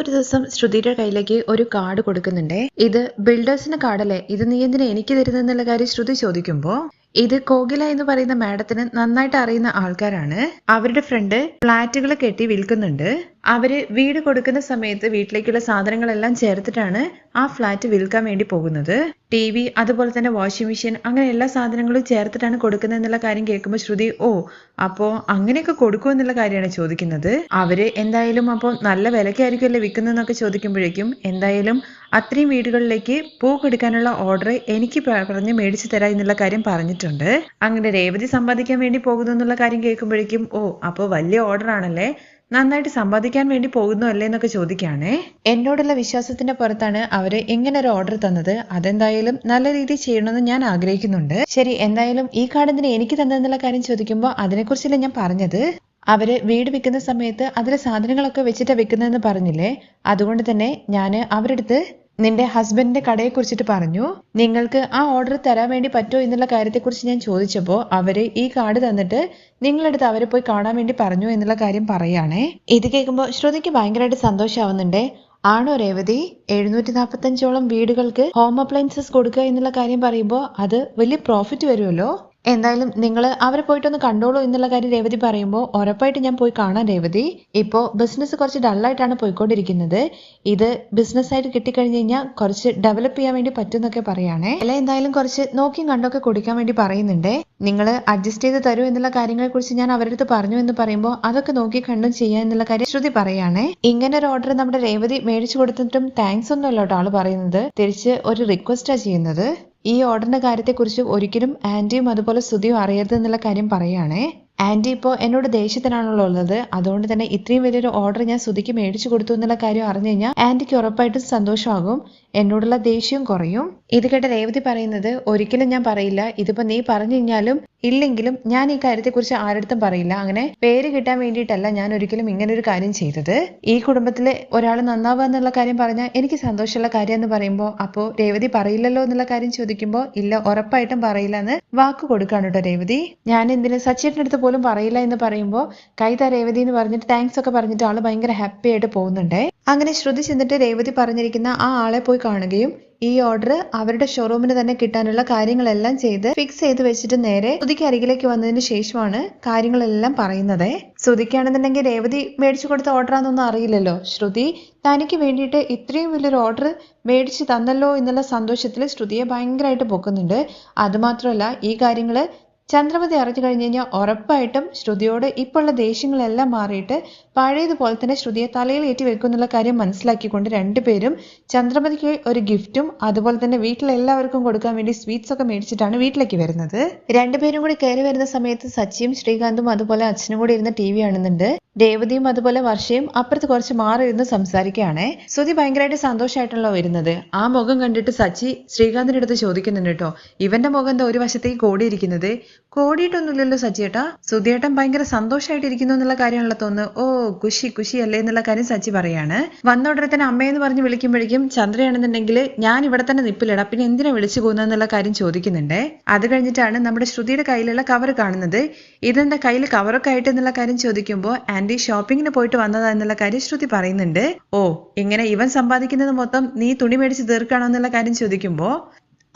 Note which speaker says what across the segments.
Speaker 1: ഒരു ദിവസം ശ്രുതിയുടെ കയ്യിലേക്ക് ഒരു കാർഡ് കൊടുക്കുന്നുണ്ടേ. ഇത് ബിൽഡേഴ്സിന്റെ കാർഡല്ലേ, ഇത് നീ എന്തിനാ എനിക്ക് തരുന്നെന്നുള്ള കാര്യം ശ്രുതി ചോദിക്കുമ്പോ ഇത് കോകില എന്ന് പറയുന്ന മാഡത്തിന് നന്നായിട്ട് അറിയുന്ന ആൾക്കാരാണ്. അവരുടെ ഫ്രണ്ട് ഫ്ലാറ്റുകൾ കെട്ടി വിൽക്കുന്നുണ്ട്. അവര് വീട് കൊടുക്കുന്ന സമയത്ത് വീട്ടിലേക്കുള്ള സാധനങ്ങളെല്ലാം ചേർത്തിട്ടാണ് ആ ഫ്ലാറ്റ് വിൽക്കാൻ വേണ്ടി പോകുന്നത്. TV, അതുപോലെ തന്നെ വാഷിംഗ് മെഷീൻ, അങ്ങനെ എല്ലാ സാധനങ്ങളും ചേർത്തിട്ടാണ് കൊടുക്കുന്നത് എന്നുള്ള കാര്യം കേൾക്കുമ്പോൾ ശ്രുതി അപ്പോ അങ്ങനെയൊക്കെ കൊടുക്കുമോ എന്നുള്ള കാര്യമാണ് ചോദിക്കുന്നത്. അവര് എന്തായാലും അപ്പോൾ നല്ല വിലക്കായിരിക്കുമല്ലേ വിൽക്കുന്നതെന്നൊക്കെ ചോദിക്കുമ്പോഴേക്കും എന്തായാലും അത്രയും വീടുകളിലേക്ക് പൂ കൊടുക്കാനുള്ള ഓർഡർ എനിക്ക് പറഞ്ഞ് മേടിച്ചു തരാം എന്നുള്ള കാര്യം പറഞ്ഞിട്ടുണ്ട്. അങ്ങനെ രേവതി സമ്പാദിക്കാൻ വേണ്ടി പോകുന്നു എന്നുള്ള കാര്യം കേൾക്കുമ്പോഴേക്കും അപ്പോൾ വലിയ ഓർഡർ ആണല്ലേ, നന്നായിട്ട് സമ്പാദിക്കാൻ വേണ്ടി പോകുന്നു അല്ലേ എന്നൊക്കെ ചോദിക്കുകയാണേ. എന്നോടുള്ള വിശ്വാസത്തിന്റെ പുറത്താണ് അവര് ഇങ്ങനെ ഒരു ഓർഡർ തന്നത്. അതെന്തായാലും നല്ല രീതിയിൽ ചെയ്യണമെന്ന് ഞാൻ ആഗ്രഹിക്കുന്നുണ്ട്. ശരി, എന്തായാലും ഈ കാർഡ് എനിക്ക് തന്നെന്നുള്ള കാര്യം ചോദിക്കുമ്പോൾ അതിനെക്കുറിച്ചല്ലേ ഞാൻ പറഞ്ഞത്. അവര് വീട് വിൽക്കുന്ന സമയത്ത് അതിലെ സാധനങ്ങളൊക്കെ വെച്ചിട്ടാ വിൽക്കുന്നതെന്ന് പറഞ്ഞില്ലേ, അതുകൊണ്ട് തന്നെ ഞാൻ അവരുടെ അടുത്ത് നിന്റെ ഹസ്ബൻഡിന്റെ കടയെ കുറിച്ചിട്ട് പറഞ്ഞു. നിങ്ങൾക്ക് ആ ഓർഡർ തരാൻ വേണ്ടി പറ്റുമോ എന്നുള്ള കാര്യത്തെക്കുറിച്ച് ഞാൻ ചോദിച്ചപ്പോൾ അവര് ഈ കാർഡ് തന്നിട്ട് നിങ്ങളടുത്ത് അവരെ പോയി കാണാൻ വേണ്ടി പറഞ്ഞു എന്നുള്ള കാര്യം പറയാണേ. ഇത് കേൾക്കുമ്പോൾ ശ്രുതിക്ക് ഭയങ്കരമായിട്ട് സന്തോഷമാവുന്നുണ്ട്. ആണോ രേവതി, 745ഓളം വീടുകൾക്ക് ഹോം അപ്ലയൻസസ് കൊടുക്കുക എന്നുള്ള കാര്യം പറയുമ്പോൾ അത് വലിയ പ്രോഫിറ്റ് വരുമല്ലോ. എന്തായാലും നിങ്ങൾ അവരെ പോയിട്ടൊന്ന് കണ്ടോളൂ എന്നുള്ള കാര്യം രേവതി പറയുമ്പോൾ ഉറപ്പായിട്ട് ഞാൻ പോയി കാണാൻ രേവതി. ഇപ്പോൾ ബിസിനസ് കുറച്ച് ഡള്ളായിട്ടാണ് പോയിക്കൊണ്ടിരിക്കുന്നത്. ഇത് ബിസിനസ് ആയിട്ട് കിട്ടിക്കഴിഞ്ഞ് കഴിഞ്ഞാൽ കുറച്ച് ഡെവലപ്പ് ചെയ്യാൻ വേണ്ടി പറ്റുമെന്നൊക്കെ പറയുകയാണേ. അല്ല, എന്തായാലും കുറച്ച് നോക്കിയും കണ്ടൊക്കെ കൊടുക്കാൻ വേണ്ടി പറയുന്നുണ്ട്. നിങ്ങൾ അഡ്ജസ്റ്റ് ചെയ്ത് തരൂ എന്നുള്ള കാര്യങ്ങളെ കുറിച്ച് ഞാൻ അവരുടെ അടുത്ത് പറഞ്ഞു എന്ന് പറയുമ്പോൾ അതൊക്കെ നോക്കി കണ്ടും ചെയ്യാൻ എന്നുള്ള കാര്യം ശ്രുതി പറയുകയാണേ. ഇങ്ങനെ ഒരു ഓർഡർ നമ്മുടെ രേവതി മേടിച്ചു കൊടുത്തിട്ടും താങ്ക്സ് ഒന്നുമല്ല കേട്ടോ ആള് പറയുന്നത്, തിരിച്ച് ഒരു റിക്വസ്റ്റാ ചെയ്യുന്നത്. ഈ ഓർഡറിന്റെ കാര്യത്തെക്കുറിച്ച് ഒരിക്കലും ആന്റിയും അതുപോലെ ശ്രുതിയും അറിയരുത് എന്നുള്ള കാര്യം പറയുകയാണേ. ആന്റി ഇപ്പോൾ എന്നോട് ദേഷ്യത്തിനാണല്ലോ ഉള്ളത്, അതുകൊണ്ട് തന്നെ ഇത്രയും വലിയൊരു ഓർഡർ ഞാൻ ശ്രുതിക്ക് മേടിച്ചു കൊടുത്തു എന്നുള്ള കാര്യം അറിഞ്ഞു കഴിഞ്ഞാൽ ആന്റിക്ക് ഉറപ്പായിട്ടും സന്തോഷമാകും, എന്നോടുള്ള ദേഷ്യവും കുറയും. ഇത് കേട്ട രേവതി പറയുന്നത് ഒരിക്കലും ഞാൻ പറയില്ല, ഇതിപ്പോ നീ പറഞ്ഞു കഴിഞ്ഞാലും ഇല്ലെങ്കിലും ഞാൻ ഈ കാര്യത്തെക്കുറിച്ച് ആരടുത്തും പറയില്ല. അങ്ങനെ പേര് കിട്ടാൻ വേണ്ടിയിട്ടല്ല ഞാൻ ഒരിക്കലും ഇങ്ങനെ ഒരു കാര്യം ചെയ്തത്. ഈ കുടുംബത്തിലെ ഒരാൾ നന്നാവുക എന്നുള്ള കാര്യം പറഞ്ഞാൽ എനിക്ക് സന്തോഷമുള്ള കാര്യം എന്ന് പറയുമ്പോൾ അപ്പോൾ രേവതി പറയില്ലല്ലോ എന്നുള്ള കാര്യം ചോദിക്കുമ്പോൾ ഇല്ല, ഉറപ്പായിട്ടും പറയില്ല എന്ന് വാക്ക് കൊടുക്കാണ് കേട്ടോ രേവതി. ഞാൻ എന്തിന് സച്ചേട്ടൻ്റെ അടുത്ത് പോലും പറയില്ല എന്ന് പറയുമ്പോൾ കൈത രേവതി എന്ന് പറഞ്ഞിട്ട് താങ്ക്സ് ഒക്കെ പറഞ്ഞിട്ട് ആള് ഭയങ്കര ഹാപ്പി ആയിട്ട് പോകുന്നുണ്ടേ. അങ്ങനെ ശ്രുതി ചെന്നിട്ട് രേവതി പറഞ്ഞിരിക്കുന്ന ആ ആളെ പോയി കാണുകയും ഈ ഓർഡർ അവരുടെ ഷോറൂമിന് തന്നെ കിട്ടാനുള്ള കാര്യങ്ങളെല്ലാം ചെയ്ത് ഫിക്സ് ചെയ്ത് വെച്ചിട്ട് നേരെ ശ്രുതിക്ക് അരികിലേക്ക് വന്നതിന് ശേഷമാണ് കാര്യങ്ങളെല്ലാം പറയുന്നത്. ശ്രുതിക്കാണെന്നുണ്ടെങ്കിൽ രേവതി മേടിച്ചു കൊടുത്ത ഓർഡറാണെന്നൊന്നും അറിയില്ലല്ലോ. ശ്രുതി തനിക്ക് വേണ്ടിയിട്ട് ഇത്രയും വലിയൊരു ഓർഡർ മേടിച്ചു തന്നല്ലോ എന്നുള്ള സന്തോഷത്തിൽ ശ്രുതിയെ ഭയങ്കരമായിട്ട് പൊക്കുന്നുണ്ട്. അതുമാത്രമല്ല ഈ കാര്യങ്ങള് ചന്ദ്രമതി അറിഞ്ഞു കഴിഞ്ഞു കഴിഞ്ഞാൽ ഉറപ്പായിട്ടും ശ്രുതിയോട് ഇപ്പോൾ ഉള്ള ദേഷ്യങ്ങളെല്ലാം മാറിയിട്ട് പഴയതുപോലെ തന്നെ ശ്രുതിയെ തലയിൽ വെക്കുന്നുള്ള കാര്യം മനസ്സിലാക്കിക്കൊണ്ട് രണ്ടുപേരും ചന്ദ്രമതിക്ക് ഒരു ഗിഫ്റ്റും അതുപോലെ തന്നെ വീട്ടിലെല്ലാവർക്കും കൊടുക്കാൻ വേണ്ടി സ്വീറ്റ്സ് ഒക്കെ മേടിച്ചിട്ടാണ് വീട്ടിലേക്ക് വരുന്നത്. രണ്ടുപേരും കൂടി കയറി വരുന്ന സമയത്ത് സച്ചിയും ശ്രീകാന്തും അതുപോലെ അച്ഛനും കൂടി ഇരുന്ന് TV കാണുന്നുണ്ട്. രേവതിയും അതുപോലെ വർഷയും അപ്പുറത്ത് കുറച്ച് മാറി ഇരുന്ന് സംസാരിക്കുകയാണേ. ശ്രുതി ഭയങ്കരമായിട്ട് സന്തോഷമായിട്ടുള്ള വരുന്നത്. ആ മുഖം കണ്ടിട്ട് സച്ചി ശ്രീകാന്തിന്റെ അടുത്ത് ചോദിക്കുന്നുണ്ട് കേട്ടോ, ഇവന്റെ മുഖം എന്താ ഒരു വശത്തേക്ക് കോടിയിരിക്കുന്നത്? കോടിയിട്ടൊന്നുമില്ലല്ലോ സച്ചിയേട്ടാ, ശ്രുതിയേട്ടൻ ഭയങ്കര സന്തോഷമായിട്ടിരിക്കുന്നു എന്നുള്ള കാര്യമാണല്ലോ തോന്നുന്നു. ഖുഷി അല്ലേ എന്നുള്ള കാര്യം സച്ചി പറയാണ്. വന്ന ഉടനെ തന്നെ അമ്മയെന്ന് പറഞ്ഞ് വിളിക്കുമ്പോഴേക്കും ചന്ദ്രയാണെന്നുണ്ടെങ്കിൽ ഞാൻ ഇവിടെ തന്നെ നിപ്പിലിടാ, പിന്നെ എന്തിനാ വിളിച്ചു പോകുന്നതെന്നുള്ള കാര്യം ചോദിക്കുന്നുണ്ട്. അത് കഴിഞ്ഞിട്ടാണ് നമ്മുടെ ശ്രുതിയുടെ കയ്യിലുള്ള കവർ കാണുന്നത്. ഇതെന്താ കയ്യിൽ കവറൊക്കെ ആയിട്ട് എന്നുള്ള കാര്യം ചോദിക്കുമ്പോൾ ആന്റി ഷോപ്പിങ്ങിന് പോയിട്ട് വന്നതാ എന്നുള്ള കാര്യം ശ്രുതി പറയുന്നുണ്ട്. ഇങ്ങനെ ഇവൻ സമ്പാദിക്കുന്നത് മൊത്തം നീ തുണി മേടിച്ച് തീർക്കാണോ എന്നുള്ള കാര്യം ചോദിക്കുമ്പോ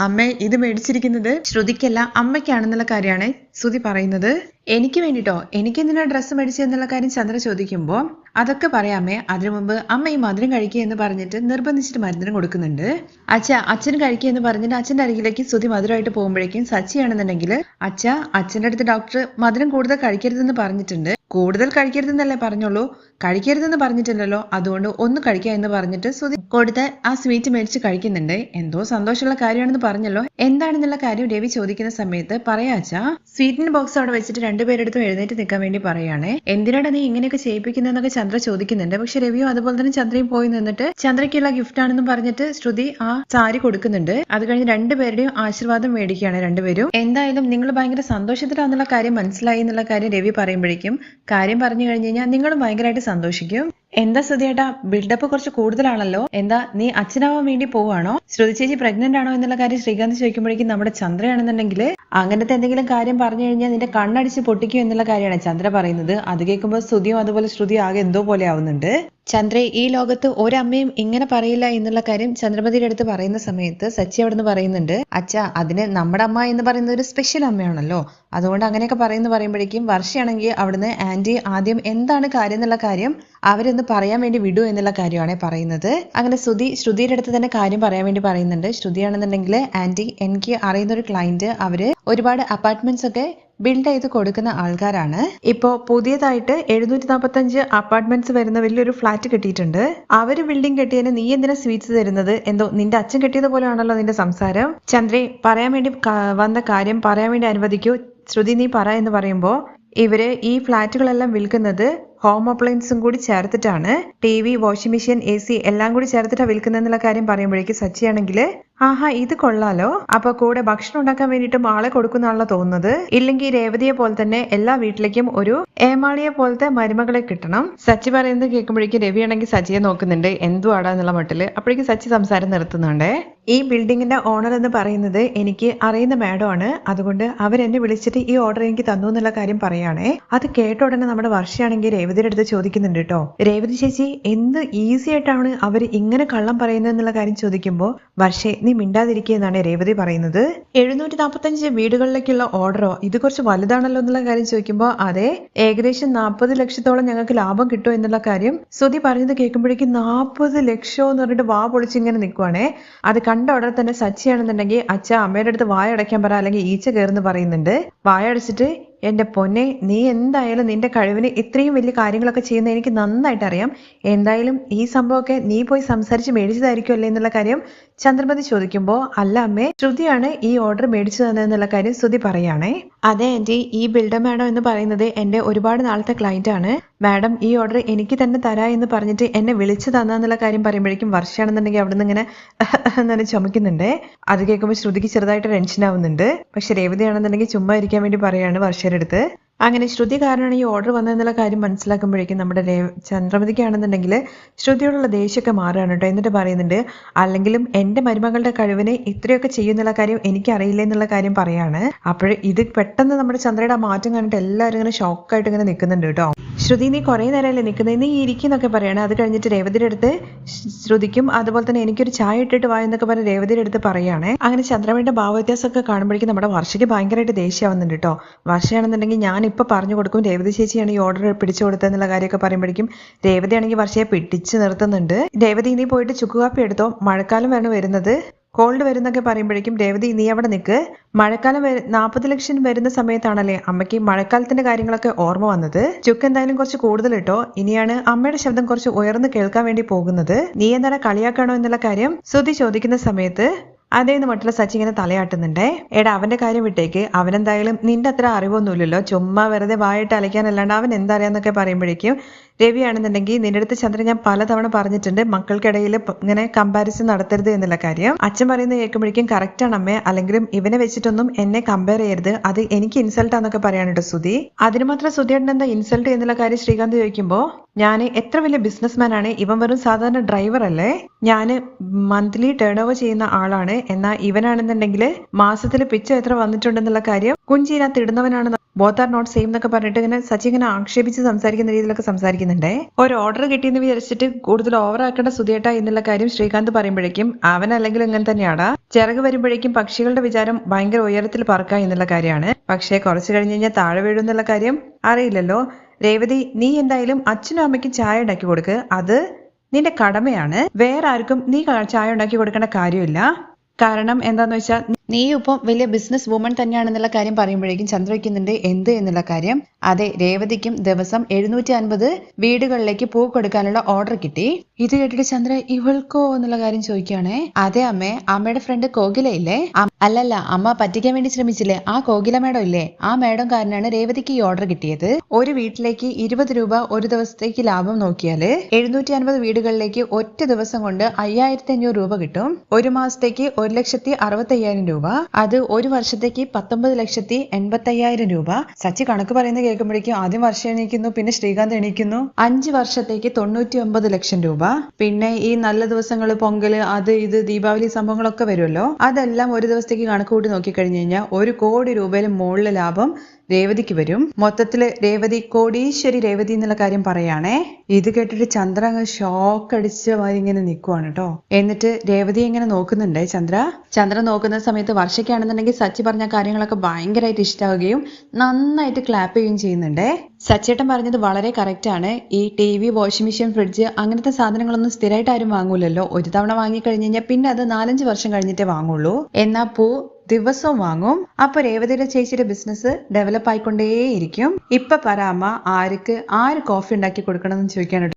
Speaker 1: അമ്മ ഇത് മേടിച്ചിരിക്കുന്നത് ശ്രുതിക്കല്ല അമ്മയ്ക്കാണെന്നുള്ള കാര്യമാണ് ശ്രുതി പറയുന്നത്. എനിക്ക് വേണ്ടിട്ടോ, എനിക്ക് എന്തിനാ ഡ്രസ്സ് മേടിച്ചത് എന്നുള്ള കാര്യം ചന്ദ്ര ചോദിക്കുമ്പോൾ അതൊക്കെ പറയാമേ, അതിനു മുമ്പ് അമ്മ ഈ മധുരം കഴിക്കുക എന്ന് പറഞ്ഞിട്ട് നിർബന്ധിച്ചിട്ട് മരുന്നിനും കൊടുക്കുന്നുണ്ട്. അച്ഛന് കഴിക്കുക എന്ന് പറഞ്ഞിട്ട് അച്ഛൻ്റെ അരികിലേക്ക് ശ്രുതി മധുരമായിട്ട് പോകുമ്പോഴേക്കും സച്ചിയാണെന്നുണ്ടെങ്കിൽ അച്ഛൻ്റെ അടുത്ത് ഡോക്ടർ മധുരം കൂടുതൽ കഴിക്കരുതെന്ന് പറഞ്ഞിട്ടുണ്ട്. കൂടുതൽ കഴിക്കരുതെന്നല്ലേ പറഞ്ഞോളൂ, കഴിക്കരുതെന്ന് പറഞ്ഞിട്ടില്ലല്ലോ, അതുകൊണ്ട് ഒന്ന് കഴിക്കുക എന്ന് പറഞ്ഞിട്ട് ശ്രുതി കൊടുത്ത് ആ സ്വീറ്റ് മേടിച്ച് കഴിക്കുന്നുണ്ട്. എന്തോ സന്തോഷമുള്ള കാര്യമാണെന്ന് പറഞ്ഞല്ലോ, എന്താണെന്നുള്ള കാര്യം രവി ചോദിക്കുന്ന സമയത്ത് പറയാച്ചാ സ്വീറ്റിന്റെ ബോക്സ് അവിടെ വെച്ചിട്ട് രണ്ടുപേരെടുത്തും എഴുന്നേറ്റ് നിൽക്കാൻ വേണ്ടി പറയുകയാണേ. എന്തിനാണ് നീ ഇങ്ങനെയൊക്കെ ചെയ്യിപ്പിക്കുന്നതെന്നൊക്കെ ചന്ദ്ര ചോദിക്കുന്നുണ്ട്. പക്ഷെ രവിയും അതുപോലെ തന്നെ ചന്ദ്രയും പോയി നിന്നിട്ട് ചന്ദ്രയ്ക്കുള്ള ഗിഫ്റ്റ് ആണെന്ന് പറഞ്ഞിട്ട് ശ്രുതി ആ സാരി കൊടുക്കുന്നുണ്ട്. അത് കഴിഞ്ഞ് രണ്ടുപേരുടെയും ആശീർവാദം മേടിക്കുകയാണ് രണ്ടുപേരും. എന്തായാലും നിങ്ങൾ ഭയങ്കര സന്തോഷത്തിലാണെന്നുള്ള കാര്യം മനസ്സിലായി എന്നുള്ള കാര്യം രവി പറയുമ്പോഴേക്കും കാര്യം പറഞ്ഞു കഴിഞ്ഞു കഴിഞ്ഞാൽ നിങ്ങളും ഭയങ്കരമായിട്ട് സന്തോഷിക്കും. എന്താ ശ്രുതിയേട്ടാ, ബിൽഡപ്പ് കുറച്ച് കൂടുതലാണല്ലോ. എന്താ നീ അച്ഛനാവാൻ വേണ്ടി പോവാണോ? ശ്രുതി ചേച്ചി പ്രഗ്നന്റ് ആണോ എന്നുള്ള കാര്യം ശ്രീകാന്ത് ചോദിക്കുമ്പോഴേക്കും നമ്മുടെ ചന്ദ്രയാണെന്നുണ്ടെങ്കിൽ അങ്ങനത്തെ എന്തെങ്കിലും കാര്യം പറഞ്ഞു കഴിഞ്ഞാൽ നിന്റെ കണ്ണടിച്ച് പൊട്ടിക്കും എന്നുള്ള കാര്യമാണ് ചന്ദ്ര പറയുന്നത്. അത് കേൾക്കുമ്പോൾ ശ്രുതിയും അതുപോലെ ശ്രുതി ആകെ എന്തോ പോലെ ആവുന്നുണ്ട്. ചന്ദ്രയെ ഈ ലോകത്ത് ഒരമ്മയും ഇങ്ങനെ പറയില്ല എന്നുള്ള കാര്യം ചന്ദ്രമതിയുടെ അടുത്ത് പറയുന്ന സമയത്ത് സച്ചി അവിടെ നിന്ന് പറയുന്നുണ്ട്, അച്ഛാ അതിന് നമ്മുടെ അമ്മ എന്ന് പറയുന്നത് ഒരു സ്പെഷ്യൽ അമ്മയാണല്ലോ, അതുകൊണ്ട് അങ്ങനെയൊക്കെ പറയുമ്പോഴേക്കും വർഷയാണെങ്കിൽ അവിടുന്ന് ആന്റി ആദ്യം എന്താണ് കാര്യം എന്നുള്ള കാര്യം അവരൊന്ന് പറയാൻ വേണ്ടി വിടൂ എന്നുള്ള കാര്യമാണ് പറയുന്നത്. അങ്ങനെ ശ്രുതിയുടെ അടുത്ത് തന്നെ കാര്യം പറയാൻ വേണ്ടി പറയുന്നുണ്ട്. ശ്രുതിയാണെന്നുണ്ടെങ്കിൽ ആന്റി എനിക്ക് അറിയുന്ന ഒരു ക്ലയന്റ് അവര് ഒരുപാട് അപ്പാർട്ട്മെന്റ്സ് ഒക്കെ ബിൽഡ് ചെയ്ത് കൊടുക്കുന്ന ആൾക്കാരാണ്. ഇപ്പോ പുതിയതായിട്ട് 745 അപ്പാർട്ട്മെന്റ്സ് വരുന്ന വലിയൊരു ഫ്ലാറ്റ് കിട്ടിയിട്ടുണ്ട്. അവര് ബിൽഡിംഗ് കെട്ടിയതിന് നീ എന്തിനാ സ്വീറ്റ്സ് തരുന്നത്? എന്തോ നിന്റെ അച്ഛൻ കെട്ടിയത് പോലെയാണല്ലോ നിന്റെ സംസാരം. ചന്ദ്രേ, പറയാൻ വേണ്ടി വന്ന കാര്യം പറയാൻ വേണ്ടി അനുവദിക്കൂ. ശ്രുതി നീ പറ എന്ന് പറയുമ്പോ ഇവര് ഈ ഫ്ലാറ്റുകളെല്ലാം വിൽക്കുന്നത് ഹോം അപ്ലയൻസും കൂടി ചേർത്തിട്ടാണ്. TV, വാഷിംഗ് മെഷീൻ, AC എല്ലാം കൂടി ചേർത്തിട്ടാണ് വിൽക്കുന്നതെന്നുള്ള കാര്യം പറയുമ്പോഴേക്കും സച്ചിയാണെങ്കിൽ ആഹാ ഇത് കൊള്ളാലോ, അപ്പൊ കൂടെ ഭക്ഷണം ഉണ്ടാക്കാൻ വേണ്ടിയിട്ടും ആളെ കൊടുക്കുന്നാണല്ലോ തോന്നുന്നത്. ഇല്ലെങ്കിൽ രേവതിയെ പോലെ തന്നെ എല്ലാ വീട്ടിലേക്കും ഒരു ഏമാളിയെ പോലത്തെ മരുമകളെ കിട്ടണം. സച്ചി പറയുന്നത് കേൾക്കുമ്പോഴേക്കും രവിയാണെങ്കിൽ സച്ചിയെ നോക്കുന്നുണ്ട്, എന്തുവാടാ എന്നുള്ള മട്ടില്. അപ്പോഴേക്കും സച്ചി സംസാരം നിർത്തുന്നുണ്ട്. ഈ ബിൽഡിങ്ങിന്റെ ഓണർ എന്ന് പറയുന്നത് എനിക്ക് അറിയുന്ന മാഡം ആണ്, അതുകൊണ്ട് അവരെന്നെ വിളിച്ചിട്ട് ഈ ഓർഡർ എനിക്ക് തന്നു എന്നുള്ള കാര്യം പറയുകയാണേ. അത് കേട്ട ഉടനെ നമ്മുടെ വർഷയാണെങ്കിൽ രേവതിയുടെ അടുത്ത് ചോദിക്കുന്നുണ്ട് കേട്ടോ, രേവതി ചേച്ചി എന്ത് ഈസി ആയിട്ടാണ് അവർ ഇങ്ങനെ കള്ളം പറയുന്നത് എന്നുള്ള കാര്യം ചോദിക്കുമ്പോൾ വർഷേ നീ മിണ്ടാതിരിക്കുക എന്നാണ് രേവതി പറയുന്നത്. 745 വീടുകളിലേക്കുള്ള ഓർഡറോ, ഇത് കുറച്ച് വലുതാണല്ലോ എന്നുള്ള കാര്യം ചോദിക്കുമ്പോൾ അതെ, ഏകദേശം 40 ലക്ഷത്തോളം ഞങ്ങൾക്ക് ലാഭം കിട്ടും എന്നുള്ള കാര്യം ശ്രുതി പറയുന്നത് കേൾക്കുമ്പോഴേക്കും 40 ലക്ഷം എന്ന് പറഞ്ഞിട്ട് വാ പൊളിച്ച് ഇങ്ങനെ നിൽക്കുവാണേ. അത് കണ്ട ഉടനെ തന്നെ സച്ചിയാണെന്നുണ്ടെങ്കിൽ അച്ഛ അമ്മയുടെ അടുത്ത് വായ അടയ്ക്കാൻ പറ, അല്ലെങ്കിൽ ഈച്ച കയറുന്നു പറയുന്നുണ്ട്. വായ അടച്ചിട്ട് എന്റെ പൊന്നെ, നീ എന്തായാലും നിന്റെ കഴിവിന് ഇത്രയും വലിയ കാര്യങ്ങളൊക്കെ ചെയ്യുന്ന എനിക്ക് നന്നായിട്ട് അറിയാം. എന്തായാലും ഈ സംഭവമൊക്കെ നീ പോയി സംസാരിച്ച് മേടിച്ചതായിരിക്കും അല്ലേ എന്നുള്ള കാര്യം ചന്ദ്രമതി ചോദിക്കുമ്പോൾ അല്ല അമ്മേ, ശ്രുതിയാണ് ഈ ഓർഡർ മേടിച്ചു തന്നതെന്നുള്ള കാര്യം ശ്രുതി പറയാണേ. അതെ ആന്റി, ഈ ബിൽഡർ മാഡം എന്ന് പറയുന്നത് എന്റെ ഒരുപാട് നാളത്തെ ക്ലയന്റ് ആണ്. മാഡം ഈ ഓർഡർ എനിക്ക് തന്നെ തരാ എന്ന് പറഞ്ഞിട്ട് എന്നെ വിളിച്ചു തന്നെന്നുള്ള കാര്യം പറയുമ്പോഴേക്കും വർഷയാണെന്നുണ്ടെങ്കിൽ അവിടെ നിന്ന് ഇങ്ങനെ എന്നാണ് ചുമക്കുന്നുണ്ട്. അത് കേൾക്കുമ്പോൾ ശ്രുതിക്ക് ചെറുതായിട്ട് ടെൻഷൻ ആവുന്നുണ്ട്. പക്ഷെ രേവതിയാണെന്നുണ്ടെങ്കിൽ ചുമ്മാ ഇരിക്കാൻ വേണ്ടി പറയാണ് വർഷയുടെ അടുത്ത്. അങ്ങനെ ശ്രുതി കാരണമാണ് ഈ ഓർഡർ വന്നതെന്നുള്ള കാര്യം മനസ്സിലാക്കുമ്പോഴേക്കും നമ്മുടെ ചന്ദ്രമതിക്കാണെന്നുണ്ടെങ്കിൽ ശ്രുതിയോടുള്ള ദേഷ്യമൊക്കെ മാറുകയാണ് കേട്ടോ. എന്നിട്ട് പറയുന്നുണ്ട്, അല്ലെങ്കിലും എന്റെ മരുമകളുടെ കഴിവിനെ ഇത്രയൊക്കെ ചെയ്യുന്നുള്ള കാര്യം എനിക്ക് അറിയില്ല എന്നുള്ള കാര്യം പറയാണ്. അപ്പോൾ ഇത് പെട്ടെന്ന് നമ്മുടെ ചന്ദ്രയുടെ ആ മാറ്റം കണ്ടിട്ട് എല്ലാവരും ഇങ്ങനെ ഷോക്കായിട്ട് ഇങ്ങനെ നിൽക്കുന്നുണ്ട് കേട്ടോ. ശ്രുതി നീ കുറെ നേരമല്ലേ നിൽക്കുന്നത്, നീ ഇരിക്കുന്നൊക്കെ പറയാണ്. അത് കഴിഞ്ഞിട്ട് രേവതിയുടെ അടുത്ത് ശ്രുതിക്കും അതുപോലെ തന്നെ എനിക്കൊരു ചായ ഇട്ടിട്ട് വാ എന്നൊക്കെ പറഞ്ഞ് രേവതിയുടെ അടുത്ത് പറയുകയാണ്. അങ്ങനെ ചന്ദ്രമതിയുടെ ഭാവവ്യത്യാസമൊക്കെ കാണുമ്പോഴേക്കും നമ്മുടെ വർഷയ്ക്ക് ഭയങ്കരമായിട്ട് ദേഷ്യമാവുന്നുണ്ട് കേട്ടോ. വർഷയാണെന്നുണ്ടെങ്കിൽ ഞാൻ ഇപ്പൊ പറഞ്ഞു കൊടുക്കും രേവതി ചേച്ചിയാണ് ഈ ഓർഡർ പിടിച്ചു കൊടുത്തതെന്നുള്ള കാര്യമൊക്കെ പറയുമ്പോഴേക്കും രേവതി ആണെങ്കിൽ വർഷയെ പിടിച്ചു നിർത്തുന്നുണ്ട്. രേവതി നീ പോയിട്ട് ചുക്കുകാപ്പി എടുത്തോ, മഴക്കാലം വരുന്നത്, കോൾഡ് വരുന്നൊക്കെ പറയുമ്പോഴേക്കും രേവതി നീ അവിടെ നിൽക്ക്, മഴക്കാലം 40 ലക്ഷം വരുന്ന സമയത്താണല്ലേ അമ്മയ്ക്ക് മഴക്കാലത്തിന്റെ കാര്യങ്ങളൊക്കെ ഓർമ്മ വന്നത്. ചുക്ക് എന്തായാലും കുറച്ച് കൂടുതൽ ഇട്ടോ, ഇനിയാണ് അമ്മയുടെ ശബ്ദം കുറച്ച് ഉയർന്ന് കേൾക്കാൻ വേണ്ടി പോകുന്നത്. നീ എന്താണ് കളിയാക്കാണോ എന്നുള്ള കാര്യം ശ്രുതി ചോദിക്കുന്ന സമയത്ത് അതേന്ന് മറ്റുള്ള സച്ചി ഇങ്ങനെ തലയാട്ടുന്നുണ്ടേ. എടാ അവന്റെ കാര്യം വിട്ടേക്ക്, അവനെന്തായാലും നിന്റെ അത്ര അറിവൊന്നുമില്ലല്ലോ, ചുമ്മാ വെറുതെ വായിട്ട് അലയ്ക്കാനല്ലാണ്ട് അവൻ എന്തറിയാന്നൊക്കെ പറയുമ്പോഴേക്കും രവിയാണെന്നുണ്ടെങ്കിൽ നിന്റെ അടുത്ത് ചന്ദ്രൻ ഞാൻ പലതവണ പറഞ്ഞിട്ടുണ്ട് മക്കൾക്കിടയിൽ ഇങ്ങനെ കമ്പാരിസൺ നടത്തരുത് എന്നുള്ള കാര്യം. അച്ഛൻ പറയുന്നത് കേൾക്കുമ്പോഴേക്കും കറക്റ്റ് ആണ് അമ്മേ, അല്ലെങ്കിലും ഇവനെ വെച്ചിട്ടൊന്നും എന്നെ കമ്പയർ ചെയ്യരുത്, അത് എനിക്ക് ഇൻസൾട്ട് ആന്നൊക്കെ പറയാനുണ്ട് ശ്രുതി. അതിന് മാത്രം ശ്രുതിയേട്ടൻ എന്താ ഇൻസൾട്ട് എന്നുള്ള കാര്യം ശ്രീകാന്ത് ചോദിക്കുമ്പോൾ ഞാൻ എത്ര വലിയ ബിസിനസ്മാൻ ആണ്, ഇവൻ വെറും സാധാരണ ഡ്രൈവർ അല്ലേ, ഞാൻ മന്ത്ലി ടേൺ ഓവർ ചെയ്യുന്ന ആളാണ്, എന്നാൽ ഇവനാണെന്നുണ്ടെങ്കിൽ മാസത്തിൽ പിച്ച എത്ര വന്നിട്ടുണ്ടെന്നുള്ള കാര്യം കുഞ്ചിനകത്ത് ഇടുന്നവനാണ്, ബോത്ത് ആർ നോട്ട് സെയിം എന്നൊക്കെ പറഞ്ഞിട്ട് ഇങ്ങനെ സച്ചി ഇങ്ങനെ ആക്ഷേപിച്ച് സംസാരിക്കുന്ന രീതിയിലൊക്കെ സംസാരിക്കുന്നുണ്ടേ. ഒരു ഓർഡർ കിട്ടിയെന്ന് വിചാരിച്ചിട്ട് കൂടുതൽ ഓവർ ആക്കേണ്ട സുധിയേട്ട എന്നുള്ള കാര്യം ശ്രീകാന്ത് പറയുമ്പോഴേക്കും അവനല്ലെങ്കിൽ ഇങ്ങനെ തന്നെയാടാ, ചിറക് വരുമ്പോഴേക്കും പക്ഷികളുടെ വിചാരം ഭയങ്കര ഉയരത്തിൽ പറക്കുക എന്നുള്ള കാര്യമാണ്, പക്ഷേ കുറച്ച് കഴിഞ്ഞ് കഴിഞ്ഞാൽ താഴെ വീഴും എന്നുള്ള കാര്യം അറിയില്ലല്ലോ. രേവതി നീ എന്തായാലും അച്ഛനും അമ്മയ്ക്കും ചായ ഉണ്ടാക്കി കൊടുക്ക്, അത് നിന്റെ കടമയാണ്, വേറെ ആർക്കും നീ ചായ ഉണ്ടാക്കി കൊടുക്കേണ്ട കാര്യമില്ല. കാരണം എന്താന്ന് വെച്ചാൽ നീ ഇപ്പം വലിയ ബിസിനസ് വുമൺ തന്നെയാണെന്നുള്ള കാര്യം പറയുമ്പോഴേക്കും ചന്ദ്ര വയ്ക്കുന്നുണ്ട് എന്ത് എന്നുള്ള കാര്യം. അതെ, രേവതിക്കും ദിവസം 750 വീടുകളിലേക്ക് പൂ കൊടുക്കാനുള്ള ഓർഡർ കിട്ടി. ഇത് കേട്ടിട്ട് ചന്ദ്ര ഇവൾക്കോ എന്നുള്ള കാര്യം ചോദിക്കുകയാണേ. അതെ അമ്മേ, അമ്മയുടെ ഫ്രണ്ട് കോകിലയില്ലേ, അല്ലല്ല, അമ്മ പറ്റിക്കാൻ വേണ്ടി ശ്രമിച്ചില്ലേ? ആ കോകില മേഡം ഇല്ലേ, ആ മേഡം കാരനാണ് രേവതിക്ക് ഈ ഓർഡർ കിട്ടിയത്. ഒരു വീട്ടിലേക്ക് 20 രൂപ ഒരു ദിവസത്തേക്ക് ലാഭം നോക്കിയാല് 750 വീടുകളിലേക്ക് ഒറ്റ ദിവസം കൊണ്ട് 5500 രൂപ കിട്ടും. ഒരു മാസത്തേക്ക് 1,65,000 രൂപ, അത് ഒരു വർഷത്തേക്ക് 19,85,000 രൂപ. സച്ചി കണക്ക് പറയുന്നത് കേൾക്കുമ്പോഴേക്കും ആദ്യം വർഷം എണീക്കുന്നു, പിന്നെ ശ്രീകാന്ത് എണീക്കുന്നു. 5 വർഷത്തേക്ക് 99 ലക്ഷം രൂപ. പിന്നെ ഈ നല്ല ദിവസങ്ങൾ, പൊങ്കല്, അത് ഇത് ദീപാവലി സംഭവങ്ങളൊക്കെ വരുമല്ലോ, അതെല്ലാം ഒരു ദിവസത്തേക്ക് കണക്ക് കൂട്ടി നോക്കിക്കഴിഞ്ഞു കഴിഞ്ഞാൽ 1 കോടി രൂപയിൽ മുകളിൽ ലാഭം രേവതിക്ക് വരും. മൊത്തത്തില് രേവതി കോടീശ്വരി രേവതി എന്നുള്ള കാര്യം പറയാണേ. ഇത് കേട്ടിട്ട് ചന്ദ്ര അങ്ങ് ഷോക്ക് അടിച്ച മാതിരി ഇങ്ങനെ നിൽക്കുവാണ് കേട്ടോ. എന്നിട്ട് രേവതി ഇങ്ങനെ നോക്കുന്നുണ്ട് ചന്ദ്ര നോക്കുന്ന സമയത്ത് വർഷയ്ക്കാണെന്നുണ്ടെങ്കിൽ സച്ചി പറഞ്ഞ കാര്യങ്ങളൊക്കെ ഭയങ്കരമായിട്ട് ഇഷ്ടമാവുകയും നന്നായിട്ട് ക്ലാപ്പ് ചെയ്യുകയും ചെയ്യുന്നുണ്ട്. സച്ചേട്ടൻ പറഞ്ഞത് വളരെ കറക്റ്റ് ആണ്. ഈ TV, വാഷിംഗ് മെഷീൻ, ഫ്രിഡ്ജ് അങ്ങനത്തെ സാധനങ്ങളൊന്നും സ്ഥിരമായിട്ട് ആരും വാങ്ങൂലല്ലോ. ഒരു തവണ വാങ്ങിക്കഴിഞ്ഞ് കഴിഞ്ഞാൽ പിന്നെ അത് 4-5 വർഷം കഴിഞ്ഞിട്ടേ വാങ്ങുള്ളൂ. എന്നാ പൂ ദിവസവും വാങ്ങും. അപ്പൊ രേവതിയുടെ ചേച്ചിയുടെ ബിസിനസ് ഡെവലപ്പ് ആയിക്കൊണ്ടേയിരിക്കും. ഇപ്പൊ പറ അമ്മ, ആര് കോഫി ഉണ്ടാക്കി കൊടുക്കണം എന്ന് ചോദിക്കാനായിട്ട്